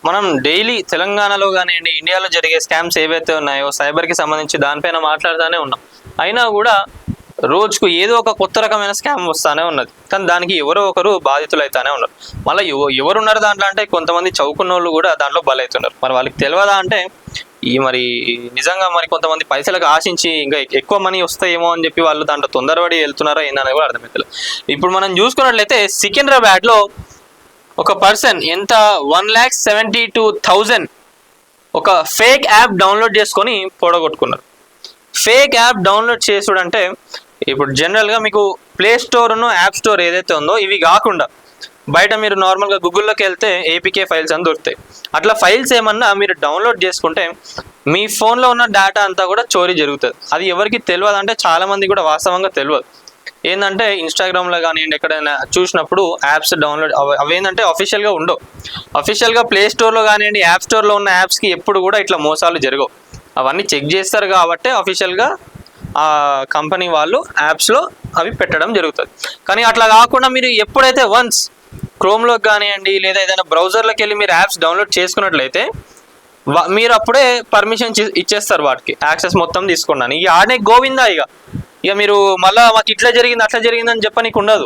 మనం డైలీ తెలంగాణలో కానివ్వండి, ఇండియాలో జరిగే స్కామ్స్ ఏవైతే ఉన్నాయో సైబర్కి సంబంధించి దానిపైన మాట్లాడుతూనే ఉన్నాం. అయినా కూడా రోజుకు ఏదో ఒక కొత్త రకమైన స్కామ్ వస్తూనే ఉన్నది. కానీ దానికి ఎవరో ఒకరు బాధితులు అవుతానే ఉన్నారు. మళ్ళీ ఎవరున్నారు దాంట్లో అంటే కొంతమంది చదువుకున్న వాళ్ళు కూడా దాంట్లో బలవుతున్నారు. మరి వాళ్ళకి తెలియదా అంటే మరి నిజంగా మరి కొంతమంది పైసలకు ఆశించి ఇంకా ఎక్కువ మనీ వస్తాయేమో అని చెప్పి వాళ్ళు దాంట్లో తొందరపడి వెళ్తున్నారో ఏందని కూడా అర్థమవుతుంది. ఇప్పుడు మనం చూసుకున్నట్లయితే సికింద్రాబాద్లో ఒక పర్సన్ ఎంత 1,72,000 ఒక ఫేక్ యాప్ డౌన్లోడ్ చేసుకొని పొడగొట్టుకున్నారు. ఫేక్ యాప్ డౌన్లోడ్ చేసుడంటే ఇప్పుడు జనరల్గా మీకు ప్లే స్టోర్ను యాప్ స్టోర్ ఏదైతే ఉందో ఇవి కాకుండా బయట మీరు నార్మల్గా గూగుల్లోకి వెళ్తే ఏపీకే ఫైల్స్ అని దొరుకుతాయి. అట్లా ఫైల్స్ ఏమన్నా మీరు డౌన్లోడ్ చేసుకుంటే మీ ఫోన్లో ఉన్న డేటా అంతా కూడా చోరీ జరుగుతుంది. అది ఎవరికి తెలియదు అంటే చాలామంది కూడా వాస్తవంగా తెలియదు. ఏంటంటే ఇన్స్టాగ్రామ్లో కానివ్వండి ఎక్కడైనా చూసినప్పుడు యాప్స్ డౌన్లోడ్ అవి ఏంటంటే అఫీషియల్గా ఉండవు. అఫీషియల్గా ప్లే స్టోర్లో కానివ్వండి యాప్ స్టోర్లో ఉన్న యాప్స్కి ఎప్పుడు కూడా ఇట్లా మోసాలు జరగవు. అవన్నీ చెక్ చేస్తారు కాబట్టి అఫీషియల్గా ఆ కంపెనీ వాళ్ళు యాప్స్లో అవి పెట్టడం జరుగుతుంది. కానీ అట్లా కాకుండా మీరు ఎప్పుడైతే వన్స్ క్రోమ్లోకి కానివ్వండి లేదా ఏదైనా బ్రౌజర్లోకి వెళ్ళి మీరు యాప్స్ డౌన్లోడ్ చేసుకున్నట్లయితే మీరు అప్పుడే పర్మిషన్ ఇచ్చేస్తారు, వాటికి యాక్సెస్ మొత్తం తీసుకున్నాను. ఇక ఆడనే గోవిందా ఇక మీరు మళ్ళీ మాకు ఇట్లా జరిగింది అట్లా జరిగిందని చెప్పనీకు ఉండదు.